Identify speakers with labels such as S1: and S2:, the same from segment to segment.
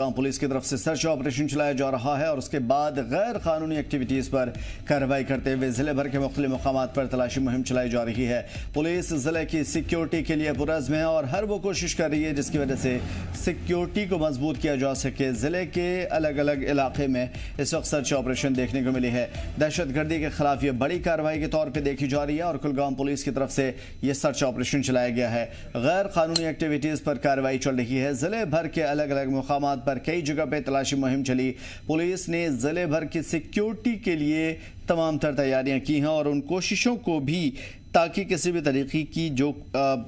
S1: Police की तरफ से सर्च ऑपरेशन चलाया जा रहा है और उसके बाद गैर कानूनी एक्टिविटीज़ पर कार्रवाई करते हुए ज़िले भर के मुख्तलिफ मकामात पर तलाशी मुहिम चलाई जा रही है। पुलिस ज़िले की सिक्योरिटी के लिए पुरज़्म है और हर वो कोशिश कर रही है जिसकी वजह से सिक्योरिटी को मजबूत किया जा सके। ज़िले के अलग अलग इलाके में इस वक्त सर्च ऑपरेशन देखने को मिली है। दहशतगर्दी के खिलाफ ये बड़ी कार्रवाई के तौर पर देखी जा रही है और कुलगाम पुलिस की तरफ से ये सर्च ऑपरेशन चलाया गया है। गैर कानूनी एक्टिविटीज़ पर कार्रवाई चल रही है। ज़िले भर के अलग अलग मकामात पर कई जगह पे तलाशी मुहिम चली। पुलिस ने ज़िले भर की सिक्योरिटी के लिए तमाम तर तैयारियां की हैं और उन कोशिशों को भी ताकि किसी भी तरीके की जो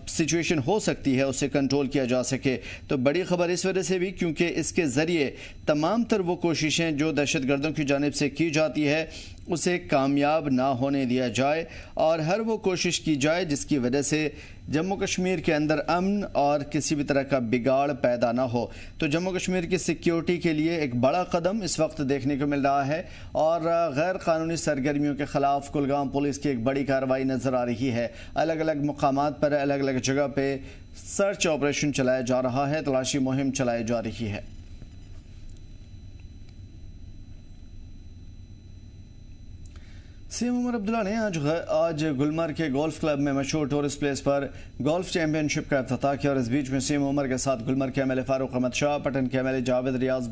S1: सिचुएशन हो सकती है उसे कंट्रोल किया जा सके। तो बड़ी खबर इस वजह से भी क्योंकि इसके ज़रिए तमाम तर वो कोशिशें जो दहशतगर्दों की जानिब से की जाती है उसे कामयाब ना होने दिया जाए और हर वो कोशिश की जाए जिसकी वजह से जम्मू कश्मीर के अंदर अमन और किसी भी तरह का बिगाड़ पैदा ना हो। तो जम्मू कश्मीर की सिक्योरिटी के लिए एक बड़ा कदम इस वक्त देखने को मिल रहा है और गैर कानूनी सरगर्मियों के खिलाफ कुलगाम पुलिस की एक बड़ी कार्रवाई नज़र आ रही है। अलग अलग मकामात पर अलग अलग जगह पे सर्च ऑपरेशन चलाया जा रहा है, तलाशी मुहिम चलाई जा रही है। सीएम उमर अब्दुल्ला ने आज गुलमर्ग के गोल्फ क्लब में मशहूर टूरिस्ट प्लेस पर गोल्फ चैंपियनशिप का इफ्तिताह किया और इस बीच में सीएम उमर के साथ गुलमर्ग के एमएलए फारूक अहमद शाह, पटन के एमएलए जावेद रियाज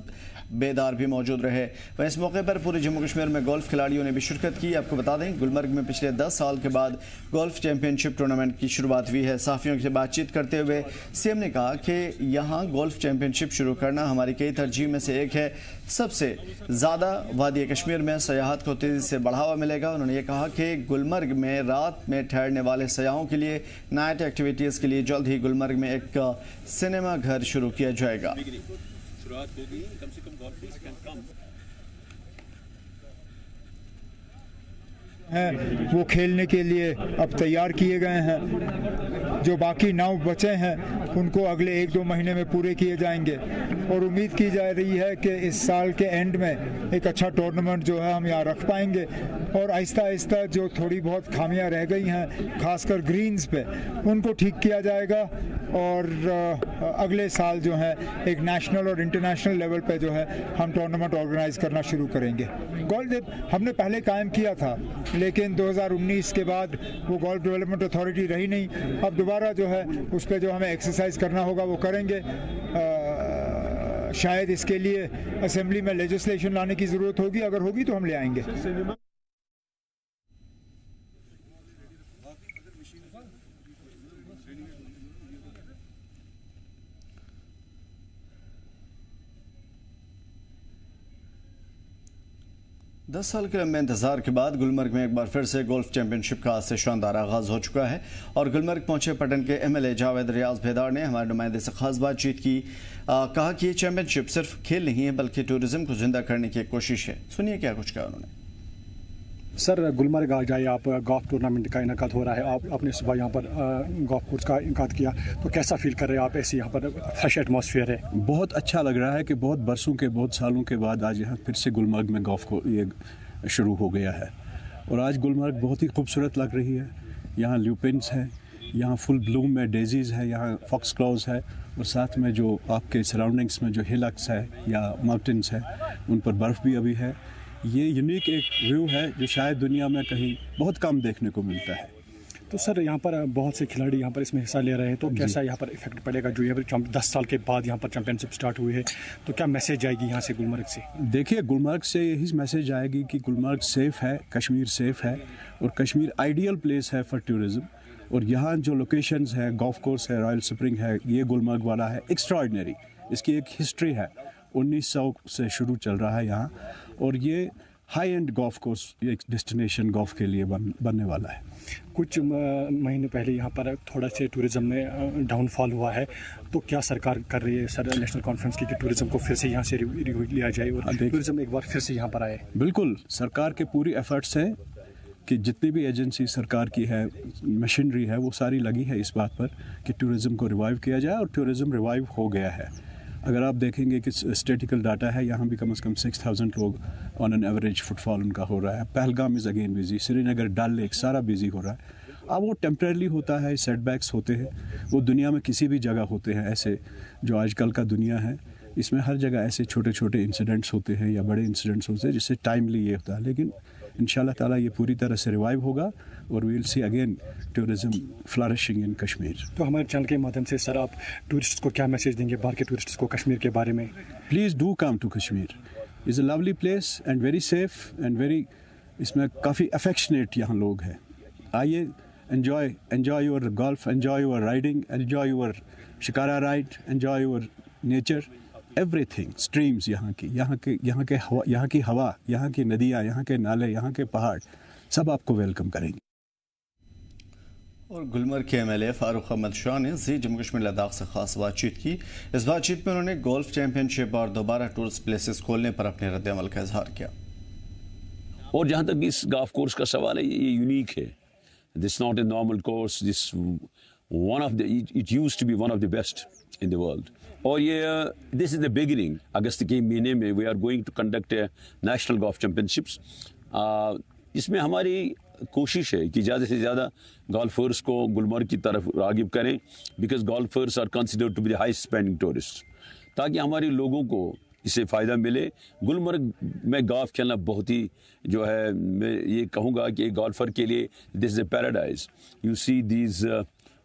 S1: बेदार भी मौजूद रहे। वहीं इस मौके पर पूरे जम्मू कश्मीर में गोल्फ खिलाड़ियों ने भी शिरकत की। आपको बता दें गुलमर्ग में पिछले 10 साल के बाद गोल्फ चैंपियनशिप टूर्नामेंट की शुरुआत हुई है। साफियों से बातचीत करते हुए सीएम ने कहा कि यहाँ गोल्फ चैंपियनशिप शुरू करना हमारी कई तरजीह में से एक है। सबसे ज़्यादा वादी कश्मीर में सयाहत को तेज़ी से बढ़ावा मिलेगा। उन्होंने ये कहा कि गुलमर्ग में रात में ठहरने वाले सयाहों के लिए नाइट एक्टिविटीज़ के लिए जल्द ही गुलमर्ग में एक सिनेमा घर शुरू किया जाएगा। शुरुआत होगी, कम से कम
S2: हैं वो खेलने के लिए अब तैयार किए गए हैं। जो बाकी 9 बचे हैं उनको अगले 1-2 महीने में पूरे किए जाएंगे और उम्मीद की जा रही है कि इस साल के एंड में एक अच्छा टूर्नामेंट जो है हम यहाँ रख पाएंगे और आहिस्ता आहिस्ता जो थोड़ी बहुत खामियां रह गई हैं खासकर ग्रीन्स पे उनको ठीक किया जाएगा और अगले साल जो है एक नेशनल और इंटरनेशनल लेवल पे जो है हम टूर्नामेंट ऑर्गेनाइज करना शुरू करेंगे। गोल्फ हमने पहले कायम किया था लेकिन 2019 के बाद वो गोल्फ डेवलपमेंट अथॉरिटी रही नहीं। अब दोबारा जो है उस पर जो हमें एक्सरसाइज करना होगा वो करेंगे। शायद इसके लिए असेंबली में लेजिस्लेशन लाने की ज़रूरत होगी, अगर होगी तो हम ले आएंगे।
S1: 10 साल के लंबे इंतजार के बाद गुलमर्ग में एक बार फिर से गोल्फ चैंपियनशिप का आज से शानदार आगाज हो चुका है और गुलमर्ग पहुंचे पटन के एमएलए जावेद रियाज बेदार ने हमारे नुमाइंदे से खास बातचीत की। कहा कि ये चैंपियनशिप सिर्फ खेल नहीं है बल्कि टूरिज्म को जिंदा करने की एक कोशिश है। सुनिए क्या कुछ कहा उन्होंने।
S3: सर गुलमर्ग आ जाए आप, गोल्फ टूर्नामेंट का इनकाद हो रहा है, आपने सुबह यहाँ पर गोल्फ कोर्स का इनकाद किया तो कैसा फील कर रहे हैं आप? ऐसे यहाँ पर फ्रेश एटमॉस्फेयर है।
S4: बहुत अच्छा लग रहा है कि बहुत बरसों के बहुत सालों के बाद आज यहाँ फिर से गुलमर्ग में गोल्फ को ये शुरू हो गया है और आज गुलमर्ग बहुत ही खूबसूरत लग रही है। यहाँ ल्यूपिन्स है, यहाँ फुल ब्लूम में डेजीज़ है, यहाँ फॉक्स क्लॉज है और साथ में जो आपके सराउंडिंग्स में जो हिलक्स है या माउंटेन्स है उन पर बर्फ़ भी अभी है। ये यूनिक एक व्यू है जो शायद दुनिया में कहीं बहुत कम देखने को मिलता है।
S3: तो सर यहाँ पर बहुत से खिलाड़ी यहाँ पर इसमें हिस्सा ले रहे हैं तो कैसा यहाँ पर इफेक्ट पड़ेगा जो यहाँ पर 10 साल के बाद यहाँ पर चैंपियनशिप स्टार्ट हुई है तो क्या मैसेज आएगी यहाँ से गुलमर्ग से?
S4: देखिए गुलमर्ग से यही मैसेज आएगी कि गुलमर्ग सेफ़ है, कश्मीर सेफ़ है और कश्मीर आइडियल प्लेस है फॉर टूरिज़म। और यहाँ जो लोकेशंस है, गोल्फ कोर्स है, रॉयल स्प्रिंग है, ये गुलमर्ग वाला है एक्स्ट्राऑर्डिनरी। इसकी एक हिस्ट्री है, 1900 से शुरू चल रहा है यहाँ और ये हाई एंड गोल्फ कोर्स एक डेस्टिनेशन गोल्फ के लिए बनने वाला है।
S3: कुछ महीने पहले यहाँ पर थोड़ा से टूरिज़्म में डाउनफॉल हुआ है तो क्या सरकार कर रही है सर नेशनल कॉन्फ्रेंस की कि टूरिज़्म को फिर से यहाँ से लिया जाए और टूरिज़्म एक बार फिर से यहाँ पर आए?
S4: बिल्कुल, सरकार के पूरी एफर्ट्स हैं कि जितनी भी एजेंसी सरकार की है, मशीनरी है, वो सारी लगी है इस बात पर कि टूरिज़्म को रिवाइव किया जाए और टूरिज़्म रिवाइव हो गया है। अगर आप देखेंगे कि स्टेटिकल डाटा है, यहाँ भी कम से कम 6000 लोग ऑन एन एवरेज फुटफॉल उनका हो रहा है। Pahalgam is again busy, Srinagar, Dal lake सारा बिजी हो रहा है। अब वो टेम्परेरी होता है, सेटबैक्स होते हैं, वो दुनिया में किसी भी जगह होते हैं ऐसे जो आजकल का दुनिया है। اس میں ہر جگہ ایسے چھوٹے چھوٹے انسیڈنٹس ہوتے ہیں یا بڑے انسیڈنٹس ہوتے ہیں جس سے ٹائملی یہ ہوتا ہے، لیکن انشاءاللہ تعالیٰ یہ پوری طرح سے ریوائیو ہوگا اور we will see again tourism flourishing in Kashmir.
S3: تو ہمارے چینل کے مادھیم سے سر آپ ٹورسٹس کو کیا میسیج دیں گے، باہر کے ٹورسٹس کو کشمیر کے بارے میں؟
S4: Please do come to Kashmir. Is a lovely place and very safe and very, اس میں کافی افیکشنیٹ یہاں لوگ ہیں. آئیے، enjoy your golf, enjoy your riding, enjoy your shikara ride, enjoy your nature, everything. Streams یہاں کی ہوا، یہاں کی ندیاں، یہاں کے نالے، یہاں کے پہاڑ، سب آپ کو ویلکم کریں گے.
S1: اور گلمرگ کے MLA فاروق احمد شاہ نے زی جموں کشمیر لداخ سے خاص بات چیت کی. اس بات چیت میں انہوں نے گولف چیمپئن شپ اور دوبارہ ٹورسٹ پلیسز کھولنے پر اپنے رد عمل کا اظہار کیا.
S5: اور جہاں تک اس گولف کورس کا سوال ہے، یہ یونیک ہے. This is not a normal course. It used to be one of the best in the world. اور یہ this is the beginning. اگست کے مہینے میں we are going to conduct a national golf championships. اس میں ہماری کوشش ہے کہ زیادہ سے زیادہ گولفرز کو گلمرگ کی طرف راغب کریں، because golfers are considered to be the highest spending tourists. تاکہ ہمارے لوگوں کو اس سے فائدہ ملے. گلمرگ میں گولف کھیلنا بہت ہی جو ہے، میں یہ کہوں گا کہ گولفر کے لیے this is a paradise. You see these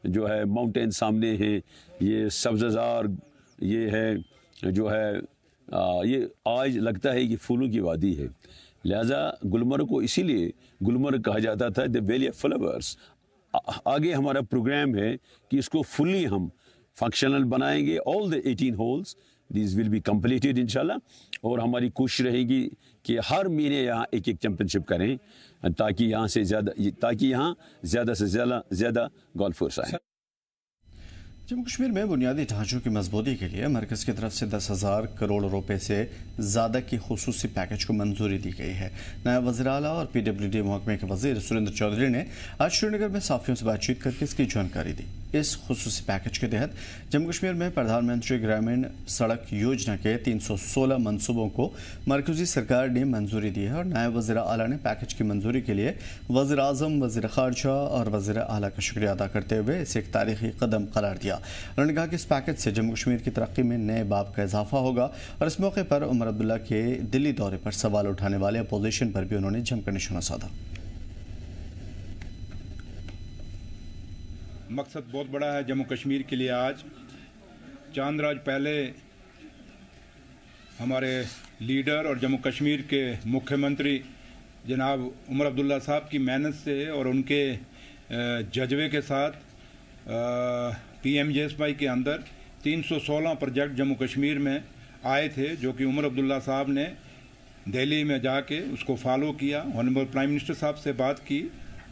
S5: جو ہے ماؤنٹین سامنے ہیں، یہ سبززار، یہ ہے جو ہے یہ آج لگتا ہے کہ پھولوں کی وادی ہے. لہذا گلمرگ کو اسی لیے گلمرگ کہا جاتا تھا دی ویلی آف فلاورس. آگے ہمارا پروگرام ہے کہ اس کو فلی ہم فنکشنل بنائیں گے. All the 18 holes these will be completed انشاءاللہ. اور ہماری کوشش رہے گی کہ ہر مہینے یہاں ایک چیمپئن شپ کریں تاکہ یہاں زیادہ سے زیادہ گولفرز آئیں.
S1: جموں کشمیر میں بنیادی ڈھانچوں کی مضبوطی کے لیے مرکز کی طرف سے 10,000 کروڑ روپے سے زیادہ کی خصوصی پیکج کو منظوری دی گئی ہے. نائب وزیر اعلیٰ اور PWD محکمے کے وزیر سریندر چودھری نے آج شری نگر میں صحافیوں سے بات چیت کر کے اس کی جانکاری دی. اس خصوصی پیکج کے تحت جموں کشمیر میں پردھان منتری گرامین سڑک یوجنا کے 316 منصوبوں کو مرکزی سرکار نے منظوری دی ہے. اور نائب وزیر اعلیٰ نے پیکج کی منظوری کے لیے وزیر اعظم، وزیر خارجہ اور وزیر اعلیٰ کا شکریہ ادا کرتے ہوئے اسے ایک تاریخی قدم قرار دیا. انہوں نے کہا کہ اس پیکج سے جموں کشمیر کی ترقی میں نئے باب کا اضافہ ہوگا. اور اس موقع پر عمر عبداللہ کے دلی دورے پر سوال اٹھانے والے اپوزیشن پر بھی انہوں نے جم کر نشانہ سادھا.
S6: مقصد بہت بڑا ہے جموں کشمیر کے لیے. آج چاند راج پہلے ہمارے لیڈر اور جموں کشمیر کے مکھیہ منتری جناب عمر عبداللہ صاحب کی محنت سے اور ان کے جذبے کے ساتھ PMJSY کے اندر 316 پروجیکٹ جموں کشمیر میں آئے تھے، جو کہ عمر عبداللہ صاحب نے دہلی میں جا کے اس کو فالو کیا. آنریبل پرائم منسٹر صاحب سے بات کی،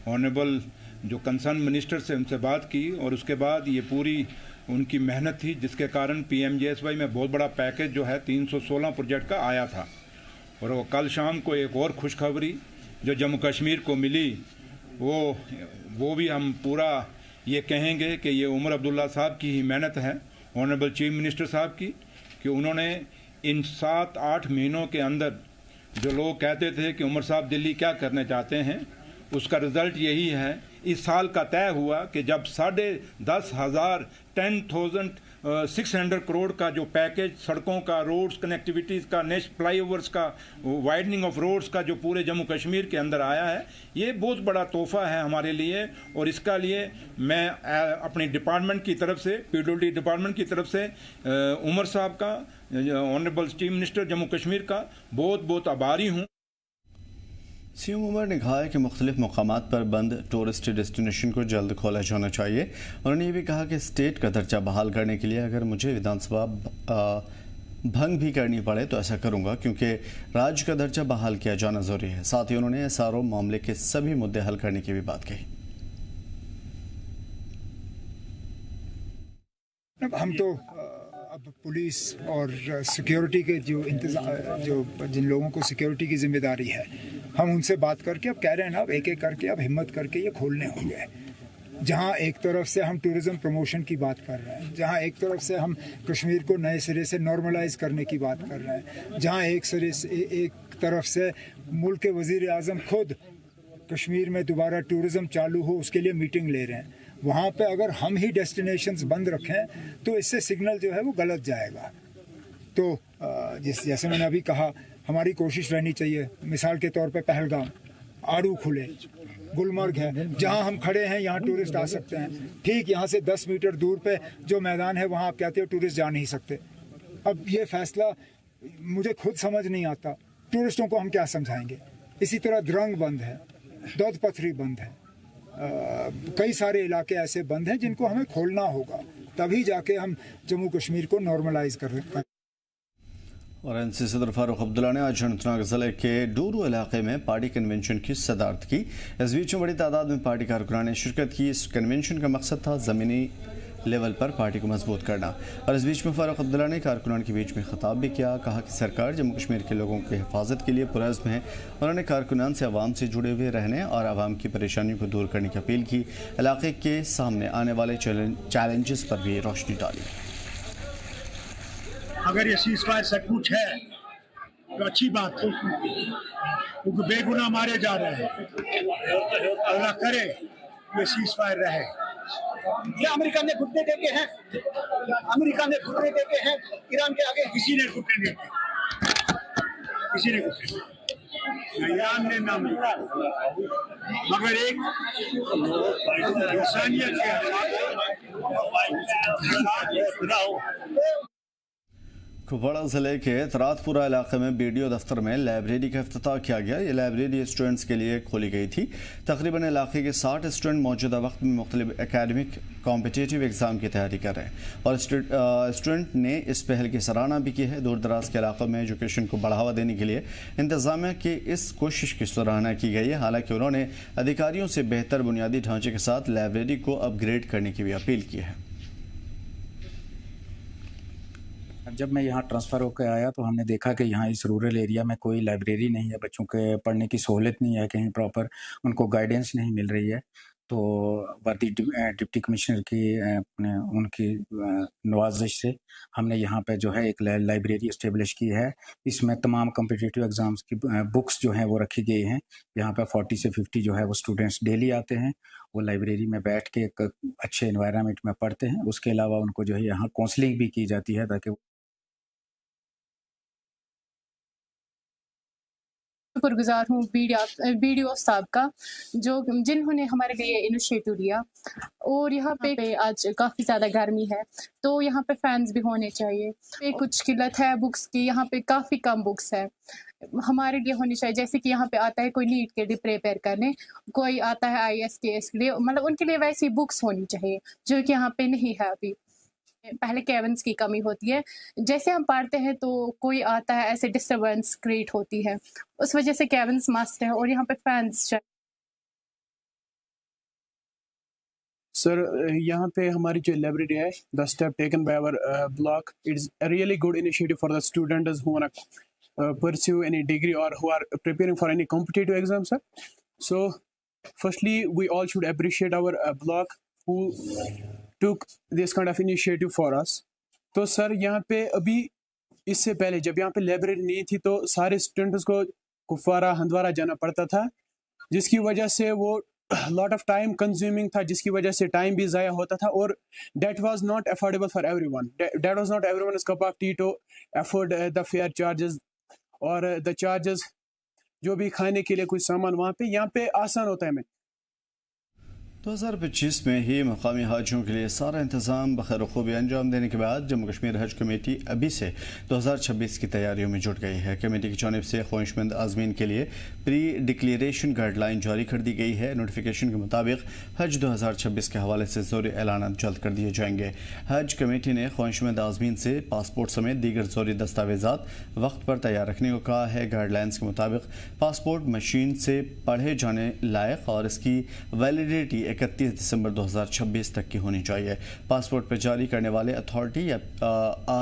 S6: آنریبل جو کنسرن منسٹر سے ان سے بات کی، اور اس کے بعد یہ پوری ان کی محنت تھی جس کے کارن PMJSY میں بہت بڑا پیکج جو ہے 316 پروجیکٹ کا آیا تھا. اور وہ کل شام کو ایک اور خوشخبری جو جموں کشمیر کو ملی، وہ بھی ہم پورا یہ کہیں گے کہ یہ عمر عبداللہ صاحب کی ہی محنت ہے، آنریبل چیف منسٹر صاحب کی، کہ انہوں نے ان 7-8 مہینوں کے اندر جو لوگ کہتے تھے کہ عمر صاحب دلی کیا کرنے چاہتے ہیں، اس کا رزلٹ یہی ہے. اس سال کا طے ہوا کہ جب 10,600 کروڑ کا جو پیکج سڑکوں کا، روڈز کنیکٹیویٹیز کا، نیشنل فلائی اوورز کا، وائڈننگ آف روڈز کا جو پورے جموں کشمیر کے اندر آیا ہے، یہ بہت بڑا تحفہ ہے ہمارے لیے. اور اس کا لیے میں اپنی ڈپارٹمنٹ کی طرف سے، PWD ڈپارٹمنٹ کی طرف سے عمر صاحب کا، honourable chief minister Jammu Kashmir کا بہت بہت آبھاری ہوں.
S1: CM عمر نے کہا ہے کہ مختلف مقامات پر بند ٹورسٹ ڈیسٹینیشن کو جلد کھولا جانا چاہیے. انہوں نے یہ بھی کہا کہ اسٹیٹ کا درجہ بحال کرنے کے لیے اگر مجھے ودھان سبھا بھنگ بھی کرنی پڑے تو ایسا کروں گا، کیونکہ راج کا درجہ بحال کیا جانا ضروری ہے. ساتھ ہی انہوں نے SRO معاملے کے سبھی مدعے حل کرنے کی بھی بات کہی.
S2: ہم تو اب پولیس اور سیکیورٹی کے جو جن لوگوں کو سیکیورٹی کی ذمہ داری ہے، ہم ان سے بات کر کے اب کہہ رہے ہیں نا، اب ایک ایک کر کے اب ہمت کر کے یہ کھولنے ہوں گے. جہاں ایک طرف سے ہم ٹورزم پروموشن کی بات کر رہے ہیں، جہاں ایک طرف سے ہم کشمیر کو نئے سرے سے نارملائز کرنے کی بات کر رہے ہیں، جہاں ایک طرف سے ملک کے وزیر اعظم خود کشمیر میں دوبارہ ٹورزم چالو ہو اس کے لیے میٹنگ لے رہے ہیں، وہاں پہ اگر ہم ہی ڈیسٹینیشنز بند رکھیں تو اس سے سگنل جو ہے وہ غلط جائے گا. तो जैसे मैंने अभी कहा, हमारी कोशिश रहनी चाहिए, मिसाल के तौर पे पहलगाम, आड़ू खुले, गुलमर्ग है, जहां हम खड़े हैं यहाँ टूरिस्ट आ सकते हैं। ठीक यहाँ से 10 मीटर दूर पे जो मैदान है वहाँ आप कहते हो टूरिस्ट जा नहीं सकते। अब ये फैसला मुझे खुद समझ नहीं आता, टूरिस्टों को हम क्या समझाएंगे। इसी तरह द्रंग बंद है, दौद पथरी बंद है, कई सारे इलाके ऐसे बंद हैं जिनको हमें खोलना होगा, तभी जाके हम जम्मू कश्मीर को नॉर्मलाइज कर सकते हैं।
S1: और एनसी सदर फारूक अब्दुल्ला ने आज अनंतनाग ज़िले के डूरू इलाके में पार्टी कन्वेंशन की सदारत की। इस बीच में बड़ी तादाद में पार्टी कारकुनान ने शिरकत की। इस कन्वेंशन का मकसद था ज़मीनी लेवल पर पार्टी को मजबूत करना। और इस बीच में फारूक अब्दुल्ला ने कारकुनान के बीच में खिताब भी किया। कहा कि सरकार जम्मू कश्मीर के लोगों की हिफाजत के लिए पुरअज़्म है। उन्होंने कारकुनान से आवाम से जुड़े हुए रहने और आवाम की परेशानियों को दूर करने की अपील की। इलाके के सामने आने वाले चैलेंजेस पर भी रोशनी डाली।
S7: अगर ये सीज़ फायर सचमुच है तो अच्छी बात है, क्योंकि बेगुनाह मारे जा रहे हैं। अल्लाह करे ये सीज़ फायर रहे। क्या अमेरिका ने घुटने टेके हैं? अमेरिका ने घुटने टेके हैं ईरान के आगे? किसी ने घुटने नहीं टेके, किसी ने घुटने नहीं, ईरान ने ना मगर एक इंसानियत के
S1: कुपवाड़ा ज़िले के तरातपुरा इलाके में बीडीओ दफ्तर में लाइब्रेरी का इफ्तिताह किया गया। ये लाइब्रेरी स्टूडेंट्स के लिए खोली गई थी। तकरीबन इलाके के 60 स्टूडेंट मौजूदा वक्त में मुख्तलिफ एकेडमिक कॉम्पिटिटिव एग्ज़ाम की तैयारी कर रहे हैं और स्टूडेंट ने इस पहल की सराहना भी की है। दूर दराज के इलाकों में एजुकेशन को बढ़ावा देने के लिए इंतज़ामिया की इस कोशिश की सराहना की गई है। हालांकि उन्होंने अधिकारियों से बेहतर बुनियादी ढांचे के साथ लाइब्रेरी को अपग्रेड करने की भी अपील की है।
S8: जब मैं यहाँ ट्रांसफ़र होकर आया तो हमने देखा कि यहाँ इस रूरल एरिया में कोई लाइब्रेरी नहीं है, बच्चों के पढ़ने की सहूलत नहीं है, कहीं प्रॉपर उनको गाइडेंस नहीं मिल रही है। तो वर्दी डिप्टी कमिश्नर की उनकी नवाजिश से हमने यहाँ पे जो है एक लाइब्रेरी इस्टेब्लिश की है। इसमें तमाम कॉम्पिटिटिव एग्ज़ाम्स की बुक्स जो हैं वो रखी गई हैं। यहाँ पे 40 से 50 जो है वो स्टूडेंट्स डेली आते हैं, वो लाइब्रेरी में बैठ के एक अच्छे एनवायरनमेंट में पढ़ते हैं। उसके अलावा उनको जो है यहाँ काउंसलिंग भी की जाती है ताकि
S9: शुक्रगुजार हूँ बीडीओ साहब का जिन्होंने हमारे लिए इनिशिएटिव लिया। और यहाँ पे आज काफ़ी ज़्यादा गर्मी है तो यहाँ पे फैंस भी होने चाहिए। कुछ किल्लत है बुक्स की, यहाँ पे काफ़ी कम बुक्स है, हमारे लिए होनी चाहिए। जैसे कि यहाँ पे आता है कोई नीट के लिए प्रिपेयर करने, कोई आता है IAS के लिए, मतलब उनके लिए वैसी बुक्स होनी चाहिए जो कि यहाँ पे नहीं है अभी। पहले केबिन्स की कमी होती है, जैसे हम पढ़ते हैं तो कोई आता है ऐसे डिस्टर्बेंस क्रिएट होती है, उस वजह से केबिन्स मस्ट है और यहाँ पे फैंस चाहिए।
S10: सर यहाँ पे हमारी जो लाइब्रेरी है, the step taken by our block, it's a really good initiative for the students who want pursue any degree or who are preparing for any competitive exams, sir. So firstly we all should appreciate our block who took this kind of initiative for us. तो sir यहाँ पे अभी इससे पहले जब यहाँ पे library नहीं थी तो सारे स्टूडेंट्स को कुपवारा हंदवारा जाना पड़ता था, जिसकी वजह से वो लॉट ऑफ टाइम कंज्यूमिंग था, जिसकी वजह से टाइम भी ज़ाया होता था और that was not affordable for everyone. That was not everyone's cup of tea to afford the fair charges और द चार्जेस जो भी खाने के लिए कुछ सामान वहाँ पे यहाँ पे आसान होता है। हमें
S1: 2025 में ही मकामी हाजियों के लिए सारा इंतज़ाम बखैर खूबी अंजाम देने के बाद जम्मू कश्मीर हज कमेटी अभी से 2026 की तैयारियों में जुट गई है। कमेटी की जानिब से ख्वाहिशमंद आज़मीन के लिए प्री डिक्लेरेशन गाइडलाइन जारी कर दी गई है। नोटिफिकेशन के मुताबिक हज 2026 के हवाले से ज़रूरी ऐलान जल्द कर दिए जाएंगे। हज कमेटी ने ख्वाहिशमंद आज़मीन से पासपोर्ट समेत दीगर ज़रूरी दस्तावेज़ात वक्त पर तैयार रखने को कहा है। गाइडलाइंस के मुताबिक पासपोर्ट मशीन से पढ़े जाने लायक और इसकी वैलिडिटी 31 दिसंबर 2026 तक की होनी चाहिए। पासपोर्ट पर जारी करने वाले अथॉरिटी या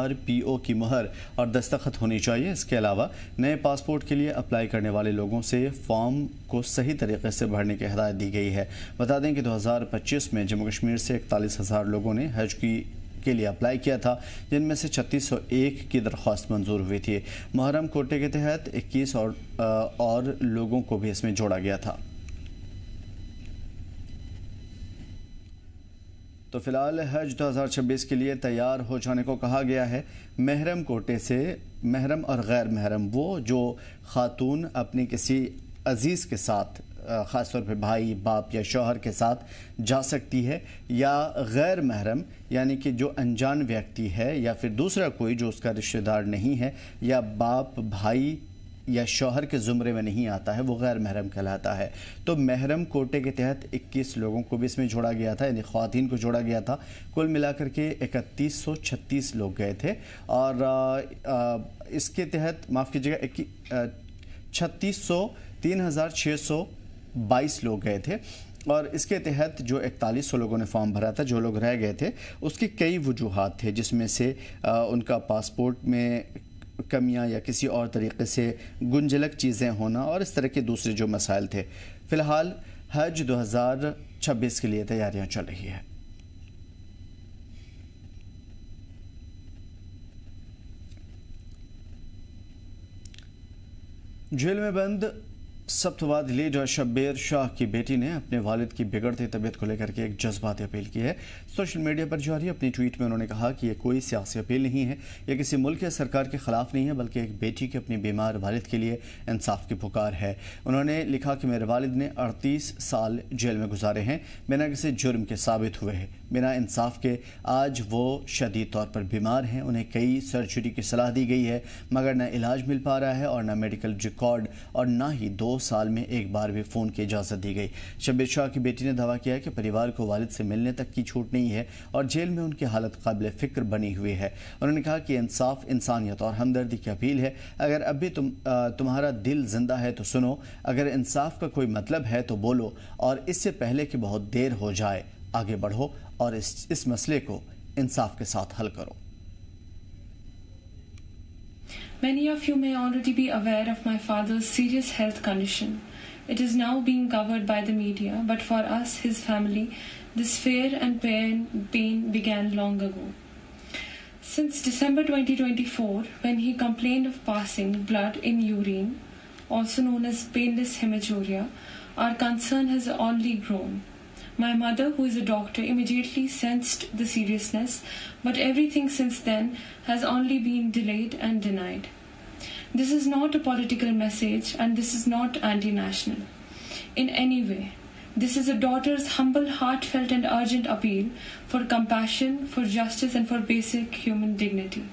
S1: RPO की मुहर और दस्तखत होनी चाहिए। इसके अलावा नए पासपोर्ट के लिए अप्लाई करने वाले लोगों से फॉर्म को सही तरीके से भरने की हिदायत दी गई है। बता दें कि 2025 में जम्मू कश्मीर से 41,000 लोगों ने हज के लिए अप्लाई किया था, जिनमें से 3601 की दरख्वास्त मंजूर हुई थी। मुहर्रम कोटे के तहत 21 और लोगों को भी इसमें जोड़ा गया था। تو فی الحال حج 2026 کے لیے تیار ہو جانے کو کہا گیا ہے۔ محرم کوٹے سے محرم اور غیر محرم وہ جو خاتون اپنی کسی عزیز کے ساتھ خاص طور پہ بھائی باپ یا شوہر کے ساتھ جا سکتی ہے، یا غیر محرم یعنی کہ جو انجان ویکتی ہے یا پھر دوسرا کوئی جو اس کا رشتہ دار نہیں ہے یا باپ بھائی یا شوہر کے زمرے میں نہیں آتا ہے، وہ غیر محرم کہلاتا ہے۔ تو محرم کوٹے کے تحت 21 لوگوں کو بھی اس میں جوڑا گیا تھا، یعنی خواتین کو جوڑا گیا تھا۔ کل ملا کر کے 3136 لوگ گئے تھے، اور اس کے تحت معاف کیجیے گا 3622 لوگ گئے تھے، اور اس کے تحت جو 4100 لوگوں نے فارم بھرا تھا، جو لوگ رہ گئے تھے اس کی کئی وجوہات تھے، جس میں سے ان کا پاسپورٹ میں کمیاں یا کسی اور طریقے سے گنجلک چیزیں ہونا اور اس طرح کے دوسرے جو مسائل تھے۔ فی الحال حج 2026 کے لیے تیاریاں چل رہی ہے۔ جیل میں بند سبتواد لیڈر شبیر شاہ کی بیٹی نے اپنے والد کی بگڑتی طبیعت کو لے کر کے ایک جذباتی اپیل کی ہے۔ سوشل میڈیا پر جاری اپنی ٹویٹ میں انہوں نے کہا کہ یہ کوئی سیاسی اپیل نہیں ہے، یہ کسی ملک یا سرکار کے خلاف نہیں ہے، بلکہ ایک بیٹی کے اپنے بیمار والد کے لیے انصاف کی پکار ہے۔ انہوں نے لکھا کہ میرے والد نے 38 سال جیل میں گزارے ہیں، بنا کسی جرم کے ثابت ہوئے ہیں، بنا انصاف کے۔ آج وہ شدید طور پر بیمار ہیں، انہیں کئی سرجری کی صلاح دی گئی ہے، مگر نہ علاج مل پا رہا ہے اور نہ میڈیکل ریکارڈ، اور نہ ہی 2 سال میں ایک بار بھی فون کی اجازت دی گئی۔ شبیر شاہ کی بیٹی نے دعویٰ کیا کہ پریوار کو والد سے ملنے تک کی چھوٹ نہیں ہے اور جیل میں ان کی حالت قابل فکر بنی ہوئی ہے۔ انہوں نے کہا کہ انصاف، انسانیت اور ہمدردی کی اپیل ہے۔ اگر اب بھی تمہارا دل زندہ ہے تو سنو، اگر انصاف کا کوئی مطلب ہے تو بولو، اور اس سے پہلے کہ بہت دیر ہو جائے آگے بڑھو اور اس مسئلے کو انصاف کے ساتھ حل کرو۔
S11: Many of you may already be aware of my father's serious health condition. It is now being covered by the media, but for us, his family, this fear and pain began long ago. Since December 2024, when he complained of passing blood in urine, also known as painless hematuria, our concern has only grown. My mother, who is a doctor, immediately sensed the seriousness, but everything since then has only been delayed and denied. This is not a political message, and this is not anti-national in any way. This is a daughter's humble, heartfelt and urgent appeal for compassion, for justice and for basic human dignity.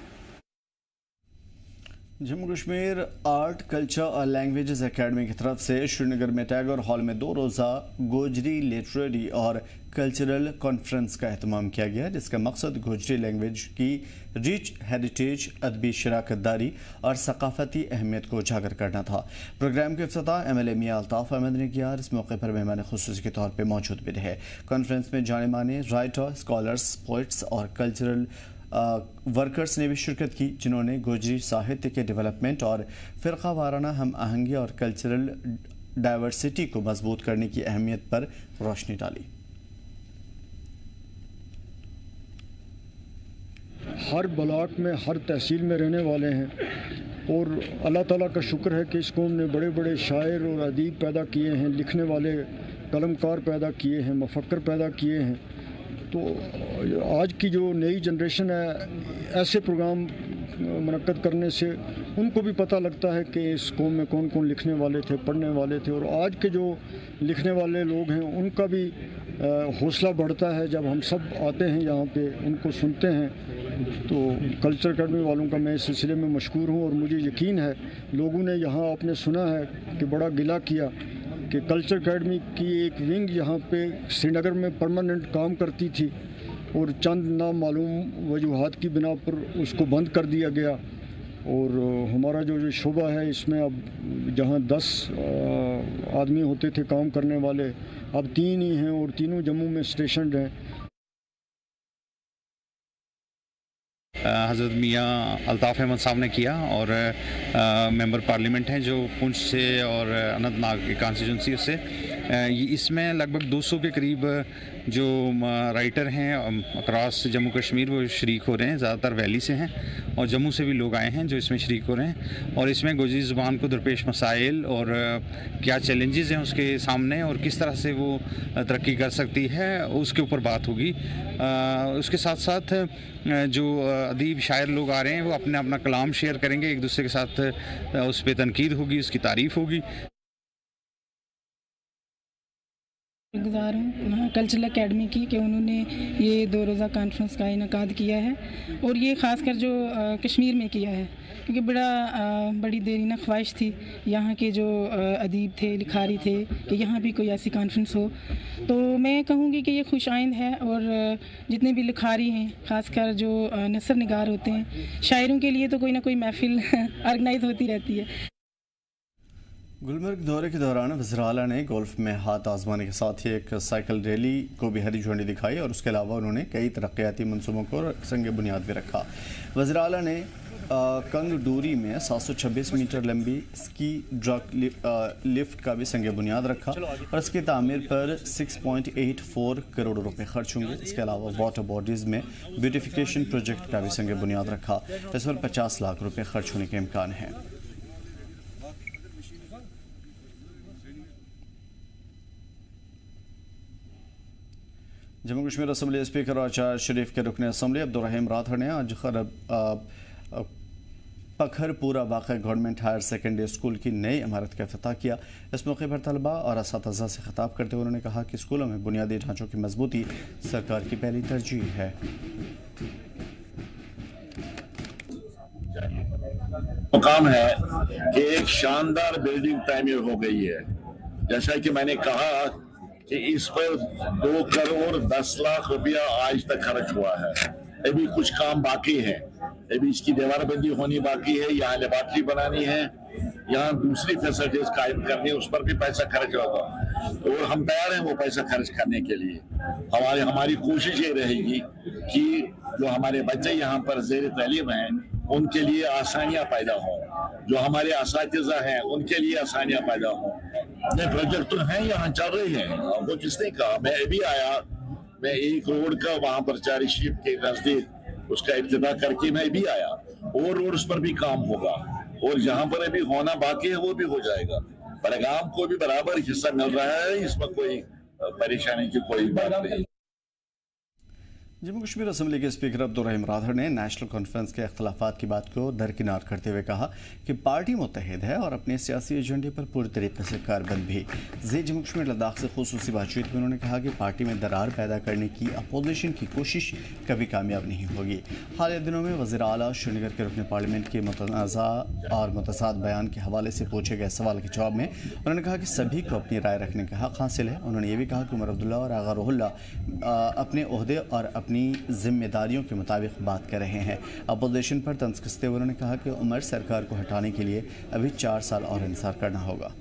S1: Jammu Kashmir art culture اور languages academy کی طرف سے شری نگر میں Tagore hall میں 2 روزہ Gojri literary اور cultural conference کا اہتمام کیا گیا، جس کا مقصد گوجری لینگویج کی ریچ ہیریٹیج، ادبی شراکت داری اور ثقافتی اہمیت کو اجاگر کرنا تھا۔ پروگرام کا افتتاح ایم ایل اے میاں الطاف احمد نے کیا اور اس موقع پر مہمان خصوصی کے طور پہ موجود بھی رہے۔ کانفرنس میں جانے مانے رائٹر، اسکالرز، پوئٹس اور کلچرل ورکرز نے بھی شرکت کی، جنہوں نے گوجری ساہتیہ کے ڈیولپمنٹ اور فرقہ وارانہ ہم آہنگی اور کلچرل ڈائیورسٹی کو مضبوط کرنے کی اہمیت پر روشنی ڈالی۔
S12: ہر بلاک میں، ہر تحصیل میں رہنے والے ہیں، اور اللہ تعالیٰ کا شکر ہے کہ اس قوم نے بڑے بڑے شاعر اور ادیب پیدا کیے ہیں، لکھنے والے قلم کار پیدا کیے ہیں، مفکر پیدا کیے ہیں۔ تو آج کی جو نئی جنریشن ہے، ایسے پروگرام منعقد کرنے سے ان کو بھی پتہ لگتا ہے کہ اس قوم میں کون کون لکھنے والے تھے، پڑھنے والے تھے، اور آج کے جو لکھنے والے لوگ ہیں ان کا بھی حوصلہ بڑھتا ہے جب ہم سب آتے ہیں یہاں پہ، ان کو سنتے ہیں۔ تو کلچر اکیڈمی والوں کا میں اس سلسلے میں مشکور ہوں، اور مجھے یقین ہے لوگوں نے یہاں آپ نے سنا ہے کہ بڑا گلہ کیا کہ کلچر اکیڈمی کی ایک ونگ یہاں پہ سری نگر میں پرماننٹ کام کرتی تھی، اور چند نامعلوم وجوہات کی بنا پر اس کو بند کر دیا گیا، اور ہمارا جو شعبہ ہے اس میں اب جہاں 10 آدمی ہوتے تھے کام کرنے والے، اب 3 ہی ہیں، اور تینوں جموں میں اسٹیشنڈ ہیں۔
S13: حضرت میاں الطاف احمد صاحب نے کیا، اور ممبر پارلیمنٹ ہیں جو پونچھ سے اور اننت ناگ کی کانسٹیچوئنسی سے، इसमें लगभग 200 के करीब जो राइटर हैं अक्रॉस जम्मू कश्मीर वो शरीक हो रहे हैं, ज़्यादातर वैली से हैं और जम्मू से भी लोग आए हैं जो इसमें शरीक हो रहे हैं। और इसमें गोजरी ज़ुबान को दरपेश मसाइल और क्या चैलेंजेस हैं उसके सामने और किस तरह से वो तरक्की कर सकती है उसके ऊपर बात होगी। उसके साथ साथ जो अदीब शायर लोग आ रहे हैं वो अपना अपना कलाम शेयर करेंगे, एक दूसरे के साथ उस पर तनकीद होगी, उसकी तारीफ़ होगी।
S14: गुज़ार हूँ कल्चरल एकेडमी की कि उन्होंने ये 2 रोज़ा कॉन्फ्रेंस का इनकाद किया है और ये ख़ासकर जो कश्मीर में किया है, क्योंकि बड़ी देरीना ख्वाहिश थी यहाँ के जो अदीब थे, लिखारी थे कि यहाँ भी कोई ऐसी कॉन्फ्रेंस हो। तो मैं कहूँगी कि ये खुश आइंद है और जितने भी लिखारी हैं, ख़ासकर जो नसर निगार होते हैं, शायरों के लिए तो कोई ना कोई महफिल ऑर्गेनाइज होती रहती है।
S1: गुलमर्ग दौरे के दौरान वज़ीर आला ने गोल्फ में हाथ आजमाने के साथ ही एक साइकिल रैली को भी हरी झंडी दिखाई और उसके अलावा उन्होंने कई तरक्याती मनसूबों को संग बुनियाद भी रखा। वज़ीर आला ने कंगडूरी में 726 मीटर लंबी स्की ड्रग लिफ्ट का भी संग बुनियाद रखा और इसकी तामीर पर 6.84 करोड़ रुपए खर्च होंगे। इसके अलावा वाटर बॉडीज़ में ब्यूटिफिकेशन प्रोजेक्ट का भी संग बुनियाद रखा। इस पर 50 लाख रुपये खर्च होने के इम्कान हैं। जम्मू कश्मीर असम्बली स्पीकर और आचार्य शरीफ के रुकन असम्बली अब्दुर्रहीम राठौड़ ने आज पखरपुरा वाक़ गवर्नमेंट हायर सेकेंडरी स्कूल की नई इमारत का इफ्तिताह किया। इस मौके पर तलबा और असातिज़ा से खिताब करते हुए उन्होंने कहा कि स्कूलों में बुनियादी ढांचों की मजबूती सरकार की पहली तरजीह है।
S15: मुकाम है कि एक शानदार बिल्डिंग तामीर हो गई है। जैसा कि मैंने कहा कि इस पर 2 करोड़ 10 लाख रुपया आज तक खर्च हुआ है। अभी कुछ काम बाकी है, अभी इसकी दीवारबंदी होनी बाकी है, यहाँ लेबॉर्ट्री बनानी है, यहाँ दूसरी फैसिलिटीज कायम करनी है, उस पर भी पैसा खर्च होगा और हम तैयार हैं वो पैसा खर्च करने के लिए। हमारी कोशिश ये रहेगी कि जो हमारे बच्चे यहाँ पर ज़ेर तालीम हैं उनके लिए आसानियाँ पैदा हों, जो हमारे असातिज़ा हैं उनके लिए आसानियाँ पैदा हों। ये प्रोजेक्ट तो हैं यहाँ चल रहे हैं, वो किसने कहा, मैं अभी आया, मैं एक रोड का वहाँ पर चारी शीप के नजदीक उसका इब्तिदा करके मैं भी आया और रोड्स पर भी काम होगा और जहाँ पर अभी होना बाकी है वो भी हो जाएगा। बड़गाम को भी बराबर हिस्सा मिल रहा है, इसमें कोई परेशानी की कोई बात नहीं।
S1: जम्मू कश्मीर असम्बली के स्पीकर अब्दुर्रहीम राठौड़ ने नेशनल कॉन्फ्रेंस के अख्तिलाफात की बात को दरकिनार करते हुए कहा कि पार्टी मुत्तहिद है और अपने सियासी एजेंडे पर पूरी तरीके से कारबंद भी। जम्मू कश्मीर लद्दाख से खुसूसी बातचीत में उन्होंने कहा कि पार्टी में दरार पैदा करने की अपोजिशन की कोशिश कभी कामयाब नहीं होगी। हालिया दिनों में वज़ीर आला श्रीनगर के रुकन पार्लियामेंट के मुतनाज़ा और मुतसाद बयान के हवाले से पूछे गए सवाल के जवाब में उन्होंने कहा कि सभी को अपनी राय रखने का हक़ हासिल है। उन्होंने ये भी कहा कि उमर अब्दुल्ला और आगा रुहुल्ला अपने ओहदे और अपनी जिम्मेदारियों के मुताबिक बात कर रहे हैं। अपोजिशन पर तंज कसते हुए उन्होंने कहा कि उमर सरकार को हटाने के लिए अभी 4 साल और इंतजार करना होगा।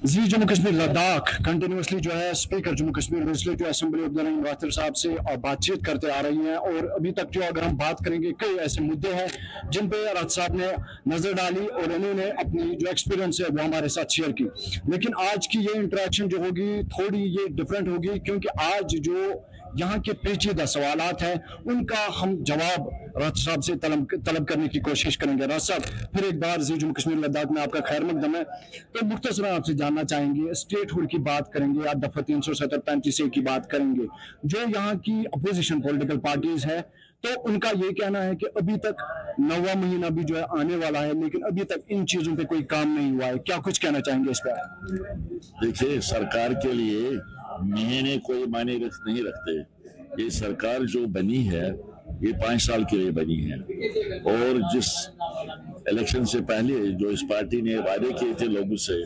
S12: जम्मू कश्मीर लद्दाख कंटिन्यूसली जो है speaker Jammu Kashmir legislative assembly Abdur Rahim Rathore साहब से बातचीत करते आ रही हैं और अभी तक जो अगर हम बात करेंगे कई ऐसे मुद्दे हैं जिन पे राठौड़ साहब ने नज़र डाली और उन्होंने अपनी जो एक्सपीरियंस है वो हमारे साथ शेयर की। लेकिन आज की ये इंटरेक्शन जो होगी थोड़ी ये डिफरेंट होगी क्योंकि आज जो यहाँ के पेचीदा सवालात हैं उनका हम जवाब राठौड़ साहब से तलब करने की कोशिश करेंगे। राठौड़ साहब फिर एक बार जम्मू कश्मीर लद्दाख में आपका खैर मकदम है। तो मुख्तसर आपसे जानना चाहेंगे, स्टेट हुड की बात करेंगे या दफा 370-35 की बात करेंगे, जो यहाँ की अपोजिशन पॉलिटिकल पार्टीज है तो उनका ये कहना है कि अभी तक 9वां महीना भी जो है आने वाला है लेकिन अभी तक इन चीजों पे कोई काम नहीं हुआ है। क्या कुछ कहना चाहेंगे इस पर?
S15: देखिए, सरकार के लिए महीने कोई मायने नहीं रखते। ये सरकार जो बनी है ये 5 साल के लिए बनी है और जिस इलेक्शन से पहले जो इस पार्टी ने वादे किए थे लोगों से,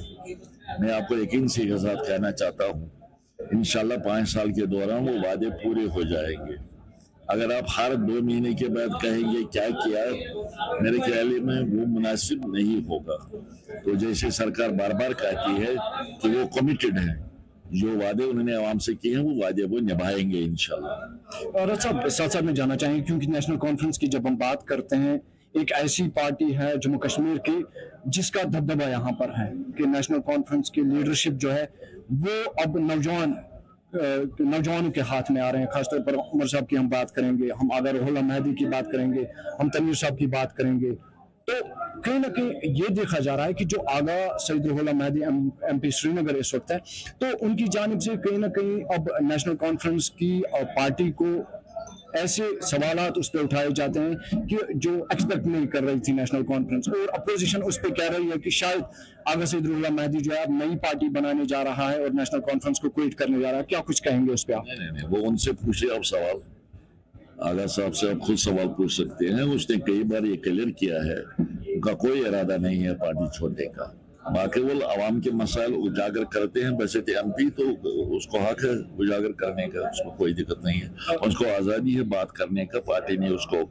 S15: मैं आपको यकीन से के साथ कहना चाहता हूँ इंशाल्लाह 5 साल के दौरान वो वादे पूरे हो जाएंगे। अगर आप हर 2 महीने के बाद कहेंगे क्या किया, मेरे ख्याल में वो मुनासिब नहीं होगा। तो जैसे सरकार बार बार कहती है कि वो कमिटेड है, जो वादे उन्होंने आवाम से किए हैं वो वादे वो निभाएंगे इंशाल्लाह।
S12: और साथ साथ में जानना चाहेंगे क्योंकि नेशनल कॉन्फ्रेंस की जब हम बात करते हैं ایک ایسی پارٹی ہے جموں کشمیر کی جس کا دبدبہ یہاں پر ہے کہ نیشنل کانفرنس کی لیڈرشپ جو ہے وہ اب نوجوانوں کے ہاتھ میں آ رہے ہیں. خاص طور پر عمر صاحب کی ہم بات کریں گے, ہم آغا روح اللہ مہدی کی بات کریں گے, ہم تنویر صاحب کی بات کریں گے. تو کہیں نہ کہیں یہ دیکھا جا رہا ہے کہ جو آغا سید روح اللہ مہدی ایم پی سری نگر اس وقت ہے, تو ان کی جانب سے کہیں نہ کہیں اب نیشنل کانفرنس کی پارٹی کو ایسے سوالات اس پہ اٹھائے جاتے ہیں کہ جو ایکسپیکٹ نہیں کر رہی تھی نیشنل کانفرنس, اور اپوزیشن اس پہ کہہ رہی ہے کہ شاید آغا سید روح اللہ مہدی جو ہے اب نئی پارٹی بنانے جا رہا ہے اور نیشنل کانفرنس کو کوئٹ کرنے جا رہا ہے. کیا کچھ کہیں گے اس پہ آپ؟
S15: نہیں, وہ ان سے پوچھے آپ سوال, آغا صاحب سے آپ خود سوال پوچھ سکتے ہیں. اس نے کئی بار یہ کلیئر کیا ہے ان کا کوئی ارادہ نہیں ہے پارٹی چھوڑنے کا. باقی وہ عوام کے مسائل اجاگر کرتے ہیں, ویسے تو ایم پی تو اس کو حق ہے اجاگر کرنے کا, اس کو کوئی دقت نہیں ہے, اس کو آزادی ہے بات کرنے کا. پارٹی نے اس کو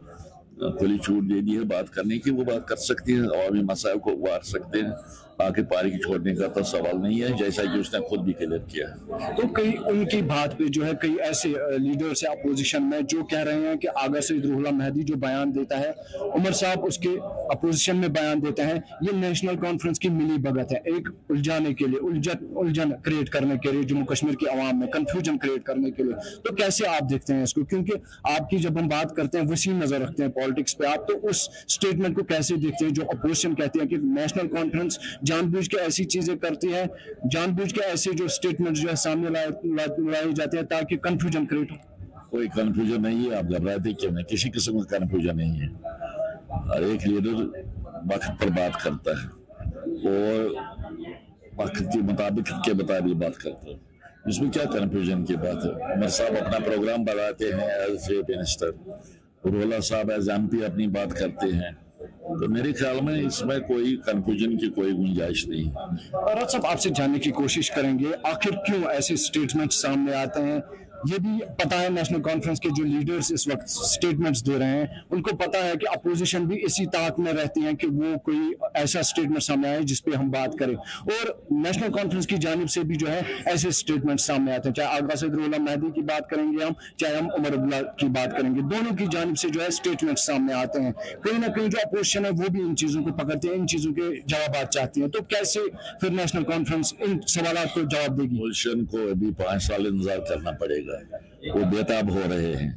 S15: کھلی چھوٹ دے دی ہے بات کرنے کی, وہ بات کر سکتی ہیں, عوامی مسائل کو ابھار سکتے ہیں. باقی پارٹی چھوڑنے کا تو سوال نہیں ہے, جیسا کہ اس نے خود بھی کلیئر کیا ہے.
S12: تو کئی ان کی بات پہ جو ہے کئی ایسے لیڈرز ہیں اپوزیشن میں جو کہہ رہے ہیں کہ آغا سید روح اللہ مہدی جو بیان دیتا ہے, عمر صاحب اس کے اپوزیشن میں بیان دیتے ہیں, یہ نیشنل کانفرنس کی ملی بھگت ہے, ایک الجھانے کے لیے, الجھن کریٹ کرنے کے لیے جموں کشمیر کے عوام میں, کنفیوژن کریٹ کرنے کے لیے. تو کیسے آپ دیکھتے ہیں اس کو, کیونکہ آپ کی جب ہم بات کرتے ہیں وسیع نظر رکھتے ہیں پالیٹکس پہ آپ, تو اس سٹیٹمنٹ کو کیسے دیکھتے ہیں جو اپوزیشن کہتے ہیں کہ نیشنل کانفرنس جان بوجھ کے ایسی چیزیں کرتی ہے, جان بوجھ کے ایسے جو سٹیٹمنٹ جو ہے سامنے لائے جاتے ہیں تاکہ کنفیوژن کریٹ ہو؟
S15: کوئی کنفیوژن نہیں ہے, آپ گھبراتے کیوں نہیں, کسی قسم کا کنفیوژن نہیں ہے. ہر ایک لیڈر وقت پر بات کرتا ہے اور وقت کے مطابق بات کرتا ہے, اس میں کیا کنفیوژن کی بات ہے. عمر صاحب اپنا پروگرام بناتے ہیں ایز چیف منسٹر, رولا صاحب ایز ایم پی اپنی بات کرتے ہیں, تو میرے خیال میں اس میں کوئی کنفیوژن کی کوئی گنجائش نہیں.
S12: راج صاحب آپ سے جاننے کی کوشش کریں گے آخر کیوں ایسے سٹیٹمنٹ سامنے آتے ہیں. یہ بھی پتا ہے نیشنل کانفرنس کے جو لیڈرز اس وقت سٹیٹمنٹس دے رہے ہیں ان کو پتا ہے کہ اپوزیشن بھی اسی طاقت میں رہتی ہیں کہ وہ کوئی ایسا سٹیٹمنٹ سامنے آئے جس پہ ہم بات کریں, اور نیشنل کانفرنس کی جانب سے بھی جو ہے ایسے سٹیٹمنٹ سامنے آتے ہیں, چاہے آغا سید روح اللہ مہدی کی بات کریں گے ہم, چاہے ہم عمر عبداللہ کی بات کریں گے, دونوں کی جانب سے جو ہے سٹیٹمنٹ سامنے آتے ہیں. کہیں نہ کہیں جو اپوزیشن ہے وہ بھی ان چیزوں کو پکڑتے ہیں, ان چیزوں کے جوابات چاہتی ہیں. تو کیسے پھر نیشنل کانفرنس ان سوالات کو جواب دے گی؟
S15: اپوزیشن کو ابھی 5 سال انتظار کرنا پڑے گا, وہ بےتاب ہو رہے ہیں.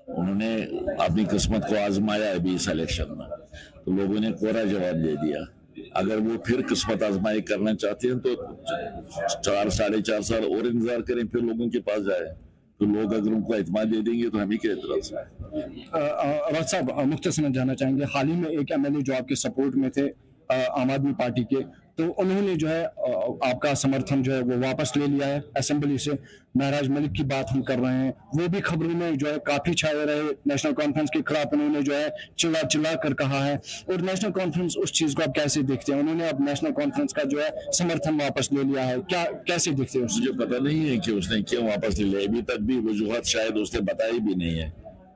S15: انہوں نے اپنی قسمت کو آزمایا ابھی اس الیکشن میں, تو لوگوں نے کوڑا جواب دے دیا. اگر وہ پھر قسمت آزمائی کرنا چاہتے ہیں تو 4-4.5 سال اور انتظار کریں, پھر لوگوں کے پاس جائیں. تو لوگ اگر ان کو اعتماد دے دیں گے تو ہمیں کیا اعتراض ہے.
S12: راج صاحب مختصراً جاننا چاہیں گے, حال ہی میں ایک ایم ایل اے جو آپ کے سپورٹ میں تھے عام آدمی پارٹی کے, تو انہوں نے جو ہے آپ کا سمرتھن جو ہے وہ واپس لے لیا ہے اسمبلی سے. مہراج ملک کی بات ہم کر رہے ہیں, وہ بھی خبروں میں جو ہے کافی چھائے رہے. نیشنل کانفرنس کے خلاف انہوں نے جو ہے چلا کر کہا ہے, اور نیشنل کانفرنس اس چیز کو آپ کیسے دیکھتے ہیں؟ انہوں نے اب نیشنل کانفرنس کا جو ہے سمرتھن واپس لے لیا ہے, کیسے دیکھتے ہیں؟
S15: مجھے پتہ نہیں ہے کہ اس نے کیوں واپس لے لیا, ابھی تک بھی وجوہات شاید اس نے بتائی بھی نہیں ہے,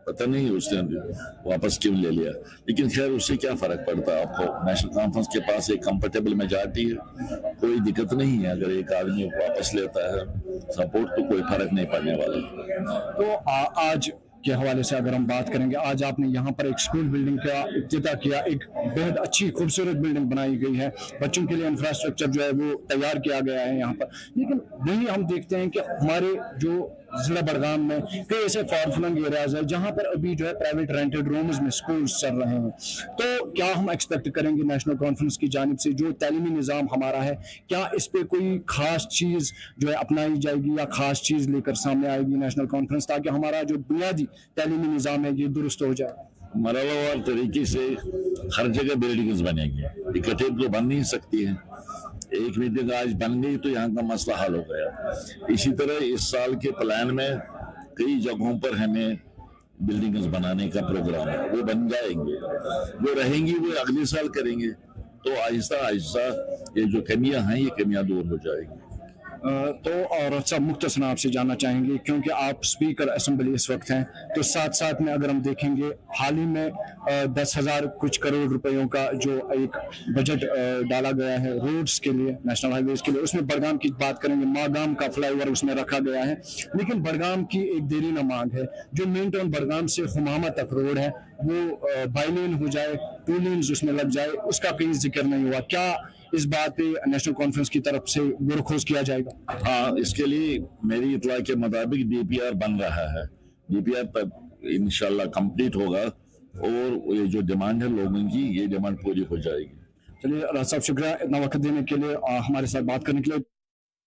S15: پتہ نہیں اس نے واپس کیوں لے لیا. لیکن خیر اس سے کیا فرق پڑتا ہے آپ کو, نیشنل کانفرنس کے پاس ایک کمفرٹیبل میجارٹی ہے, کوئی دقت نہیں ہے. اگر ایک آدمی واپس لیتا ہے سپورٹ تو کوئی فرق نہیں پڑنے والا.
S12: تو آج کے حوالے سے اگر ہم بات کریں گے, آج آپ نے یہاں پر ایک سکول بلڈنگ کا افتتاح کیا, ایک بہت اچھی خوبصورت بلڈنگ بنائی گئی ہے, بچوں کے لیے انفراسٹرکچر جو ہے وہ تیار کیا گیا ہے یہاں پر. لیکن وہی ہم دیکھتے ہیں کہ ہمارے جو ضلع بڑگام میں کئی ایسے فار فلنگ ایریاز ہیں جہاں پر ابھی جو ہے پرائیویٹ رینٹڈ رومز میں سکولز چل رہے ہیں. تو کیا ہم ایکسپیکٹ کریں گے نیشنل کانفرنس کی جانب سے جو تعلیمی نظام ہمارا ہے, کیا اس پہ کوئی خاص چیز جو ہے اپنائی جائے گی یا خاص چیز لے کر سامنے آئے گی نیشنل کانفرنس, تاکہ ہمارا جو بنیادی تعلیمی نظام ہے یہ درست ہو جائے؟
S15: مرحلہ وار طریقے سے ہر جگہ بلڈنگز بنے گی, اکٹھے تو بن نہیں سکتی ہیں. ایک میٹنگ آج بن گئی تو یہاں کا مسئلہ حل ہو گیا. اسی طرح اس سال کے پلان میں کئی جگہوں پر ہمیں بلڈنگز بنانے کا پروگرام ہے, وہ بن جائیں گے. جو رہیں گی وہ اگلے سال کریں گے, تو آہستہ آہستہ یہ جو کمیاں ہیں یہ کمیاں دور ہو جائیں گی.
S12: تو और सब मुख्तसर आपसे जानना चाहेंगे क्योंकि आप स्पीकर असेंबली इस वक्त हैं, तो साथ साथ में अगर हम देखेंगे हाल ही में 10,000 कुछ करोड़ रुपयों का जो एक बजट डाला गया है रोड्स के लिए, नेशनल हाईवेज के लिए, उसमें बड़गाम की बात करेंगे, मागाम का फ्लाईओवर उसमें रखा गया है, लेकिन बड़गाम की एक देरीना मांग है जो मेन टाउन बड़गाम से खुमामा तक रोड है वो बाईलेन हो जाए, 2 लेन्स उसमें लग जाए, उसका कहीं जिक्र नहीं हुआ। क्या इस बात पे नेशनल कॉन्फ्रेंस की तरफ से गुरखोज किया जाएगा?
S15: हाँ, इसके लिए मेरी इतला के मुताबिक DPR बन रहा है, DPR पर इंशाल्लाह कंप्लीट होगा और ये जो डिमांड है लोगों की, ये डिमांड पूरी हो जाएगी।
S12: चलिए साहब, शुक्रिया इतना वक्त देने के लिए, हमारे साथ बात करने के लिए।